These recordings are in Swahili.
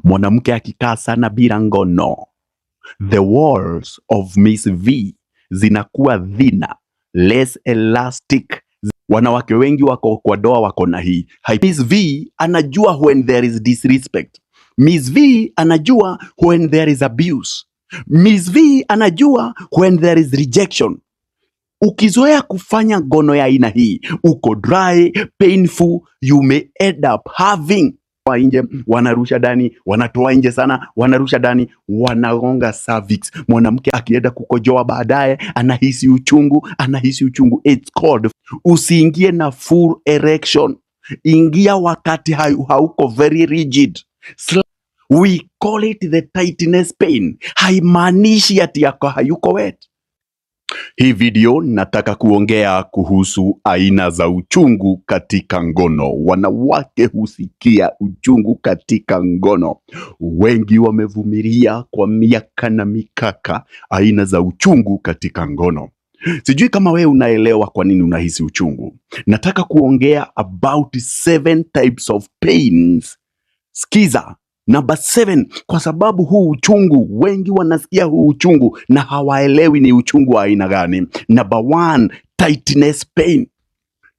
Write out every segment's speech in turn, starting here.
Mwanamke akikaa sana bila ngono, the walls of Miss V zinakuwa dhina, less elastic. Wanawake wengi wako kwa doa wako na hii. Miss V anajua when there is disrespect. Miss V anajua when there is abuse. Miss V anajua when there is rejection. Ukizoea kufanya ngono ya aina hii, uko dry, painful, you may end up having nje, wanarusha ndani, wanatoa nje sana, wanarusha ndani, wanagonga cervix. Mwanamke akienda kukojoa baadaye anahisi uchungu, It's called. Usiingie na full erection, ingia wakati hauko very rigid. We call it the tightness pain. Haimaanishi ati yako hayuko wet. Hii video nataka kuongea kuhusu aina za uchungu katika ngono. Wanawake husikia uchungu katika ngono. Wengi wamevumilia kwa miaka na mikaka aina za uchungu katika ngono. Sijui kama wewe unaelewa kwa nini unahisi uchungu. Nataka kuongea about 7 types of pains. Skiza. Number 7, kwa sababu huu uchungu, wengi wanasikia huu uchungu na hawaelewi ni uchungu wa aina gani. Number 1, tightness pain.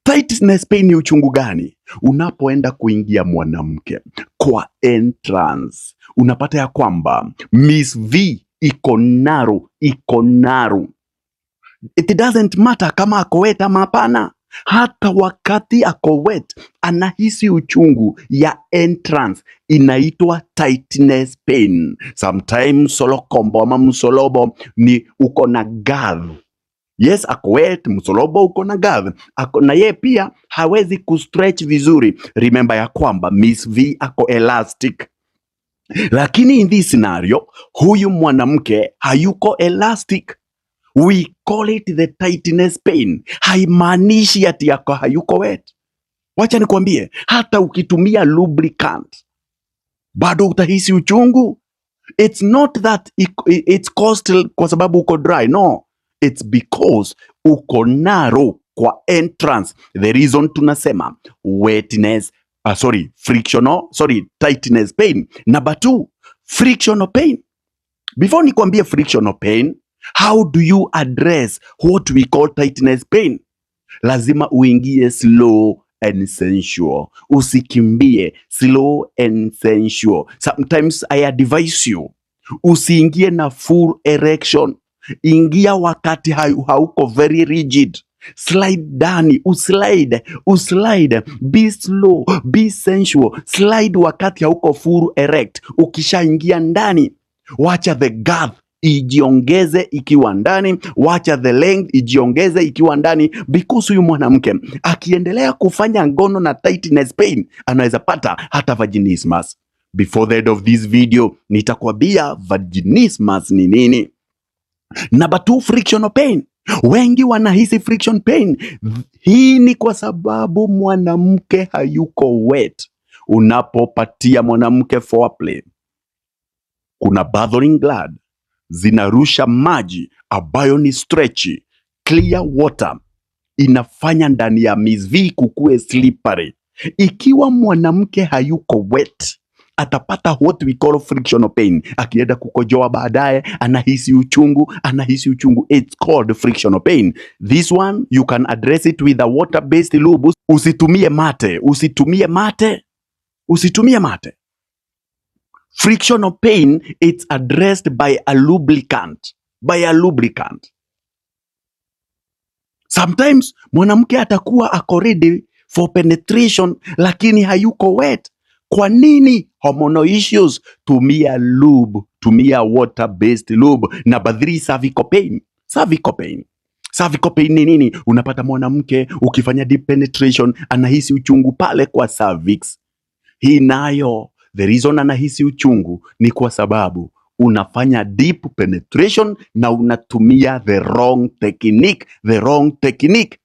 Tightness pain ni uchungu gani? Unapoenda kuingia mwanamke kwa entrance, unapata ya kwamba Miss V iko naru. It doesn't matter kama ako wet ama hapana. Hata wakati ako wet anahisi uchungu ya entrance, inaitwa tightness pain. Sometimes solokombo ama msolobo ni uko na gav. Yes, ako wet, msolobo uko na gav. Na ye pia hawezi kustretch vizuri. Remember ya kwamba Miss V ako elastic. Lakini in this scenario, huyu mwanamke hayuko elastic. We call it the tightness pain. Haimaanishi ati yako hayuko wet. Wacha nikwambie, hata ukitumia lubricant bado utahisi uchungu. It's not that it's caused kwa sababu uko dry. No, it's because uko narrow kwa entrance. The reason tunasema tightness pain. Number 2, frictional pain. Before nikwambie frictional pain, how do you address what we call tightness pain? Lazima uingie slow and sensual. Usikimbie, slow and sensual. Sometimes I advise you, usiingie na full erection. Ingia wakati hauko very rigid. Slide ndani, uslide, be slow, be sensual. Slide wakati hauko full erect. Ukishaingia ndani, wacha the girth ijiongeze ikiwa ndani, wacha the length ijiongeze ikiwa ndani, because huyu mwanamke akiendelea kufanya ngono na tightness pain anaweza pata hata vaginismus. Before the end of this video nitakwambia vaginismus ni nini. Number 2, frictional pain. Wengi wanahisi friction pain. Hii ni kwa sababu mwanamke hayuko wet. Unapopatia mwanamke foreplay, kuna bothering gland zinarusha maji ambayo ni stretchy, clear water, inafanya ndani ya Miss V kukue slippery. Ikiwa mwanamke hayuko wet, atapata what we call frictional pain. Akienda kukojoa baadaye anahisi uchungu. It's called frictional pain. This one you can address it with a water based lube. Usitumie mate. Frictional pain, it's addressed by a lubricant. Sometimes mwanamke atakuwa ako ready for penetration lakini hayuko wet. Kwa nini? Hormonal issues. Tumia lube, tumia water based lube. Number 3, cervical pain ni nini? Unapata mwanamke ukifanya deep penetration anahisi uchungu pale kwa cervix. Hii nayo, the reason anahisi uchungu ni kwa sababu unafanya deep penetration na unatumia the wrong technique.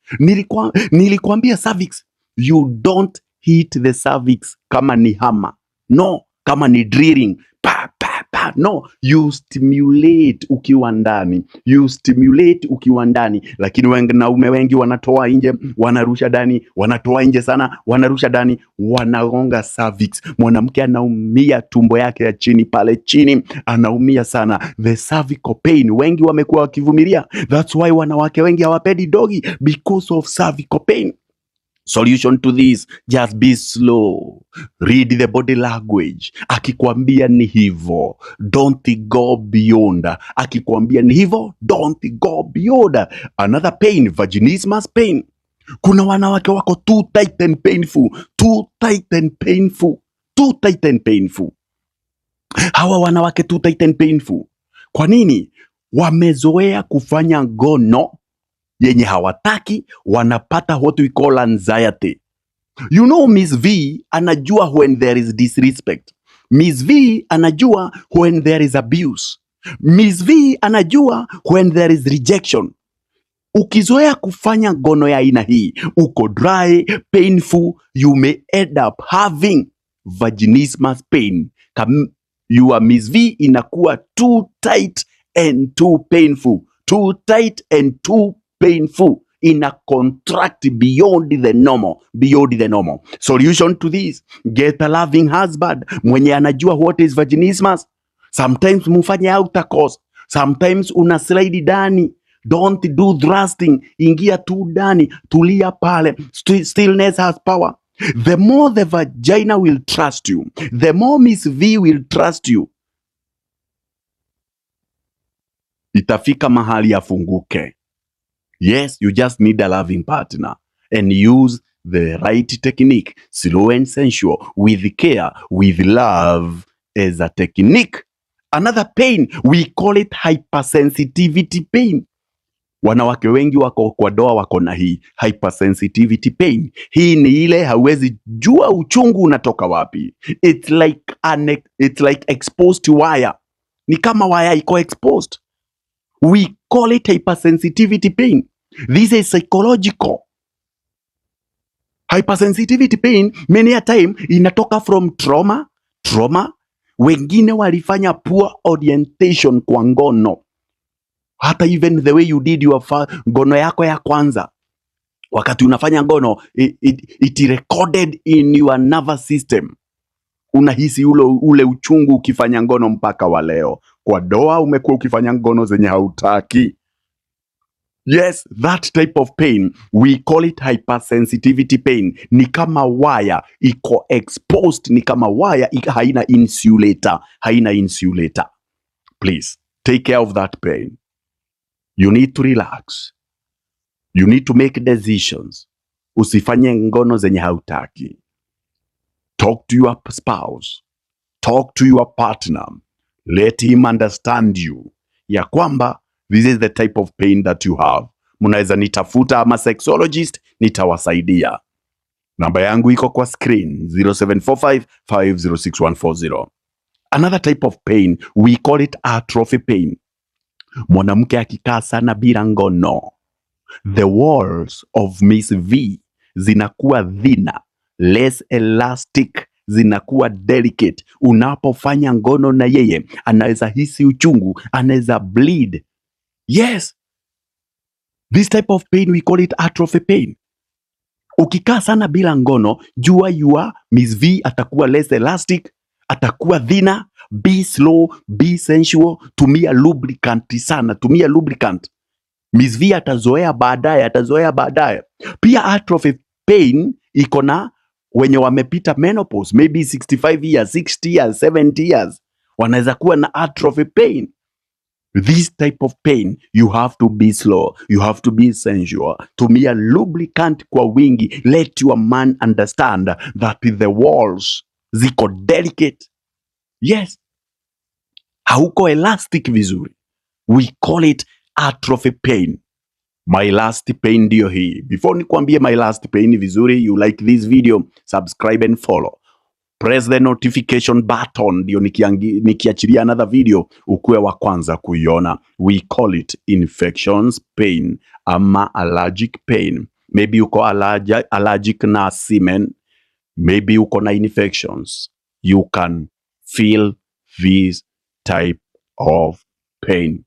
Nilikuambia cervix, you don't hit the cervix kama ni hammer. No, kama ni drilling, No, you stimulate ukiwa ndani, lakini wanaume wengi wanatoa nje, wanarusha ndani, wanatoa nje sana, wanarusha ndani, wanagonga cervix. Mwanamke anaumia, tumbo yake ya chini pale chini anaumia sana, the cervical pain. Wengi wamekuwa wakivumilia, that's why wanawake wengi hawapendi dogi, because of cervical pain. Solution to this, just be slow. Read the body language. Akikwambia ni hivo, don't go beyond. Akikwambia ni hivo, don't go beyond. Another pain, vaginismus pain. Kuna wanawake wako too tight and painful. Hawa wanawake too tight and painful. Kwa nini? Wamezoea kufanya ngono yenye hawataki, wanapata what we call anxiety. You know, Miss V anajua when there is disrespect. Miss V anajua when there is abuse. Miss V anajua when there is rejection. Ukizoea kufanya ngono ya aina hii, uko dry, painful, you may end up having vaginismus pain. Your Miss V inakuwa too tight and too painful. In a contract beyond the normal. Solution to this, get a loving husband mwenye anajua what is vaginismus. Sometimes mufanye outer course, sometimes una slide ndani. Don't do thrusting, ingia tu ndani, tulia pale. Stillness has power. The more the vagina will trust you, the more Miss V will trust you, itafika mahali afunguke. Yes, you just need a loving partner and use the right technique, slow and sensual, with care, with love as a technique. Another pain, we call it hypersensitivity pain. Wanawake wengi wako kwa doa wako na hii hypersensitivity pain. Hii ni ile hauwezi jua uchungu unatoka wapi. It's like exposed wire. Ni kama wire iko exposed. We call it hypersensitivity pain. This is psychological. Hypersensitivity pain many a time inatoka from trauma. Wengine walifanya poor orientation kwa ngono. Hata even the way you did your ngono yako ya kwanza, wakati unafanya ngono, it recorded in your nervous system. Unahisi ule uchungu ukifanya ngono mpaka wa leo. Kwa doa umekuwa ukifanya ngono zenye hautaki. Yes, that type of pain, we call it hypersensitivity pain. Ni kama wire iko exposed, ni kama wire haina insulator. Please take care of that pain. You need to relax. You need to make decisions. Usifanye ngono zenye hautaki. Talk to your spouse. Talk to your partner. Let him understand you, ya kwamba this is the type of pain that you have. Munaweza nitafuta ama sexologist, nitawasaidia. Namba yangu iko kwa screen, 0745506140. Another type of pain, we call it atrophy pain. Mwanamke akikaa sana bila ngono, the walls of Miss V zinakuwa thinner, less elastic, zinakuwa delicate. Unapofanya ngono na yeye, anaweza hisi uchungu, anaweza bleed. Yes, this type of pain we call it atrophy pain. Ukikaa sana bila ngono, jua your Miss V atakuwa less elastic, atakuwa thinner. Be slow, be sensual, tumia lubricant sana, tumia lubricant. Miss V atazoea baadaye. Pia atrophy pain iko na wenye wamepita menopause, maybe 65 years, 60 years, 70 years, wanaweza kuwa na atrophy pain. This type of pain, you have to be slow, you have to be sensual. Tumia lubricant kwa wingi. Let your man understand that the walls ziko delicate. Yes, hauko elastic vizuri. We call it atrophy pain. My last pain ndio hii. Before nikwambie my last pain vizuri, you like this video, subscribe and follow. Press the notification button ndio nikiachilia another video ukuwe wa kwanza kuiona. We call it infections pain ama allergic pain. Maybe uko allergic na semen, maybe uko na infections. You can feel this type of pain.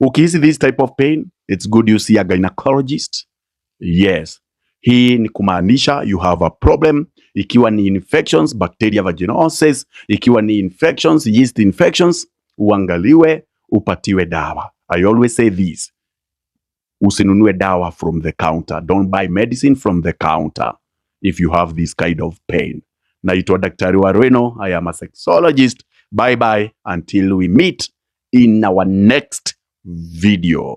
Ukihisi this type of pain, it's good you see a gynecologist. Yes, hii ni kumaanisha you have a problem. Ikiwa ni infections, bacteria vaginosis, ikiwa ni infections, yeast infections, uangaliwe, upatiwe dawa. I always say this, usinunue dawa from the counter. Don't buy medicine from the counter if you have this kind of pain. Naitwa Daktari Warweno. I am a sexologist. Bye bye until we meet in our next video.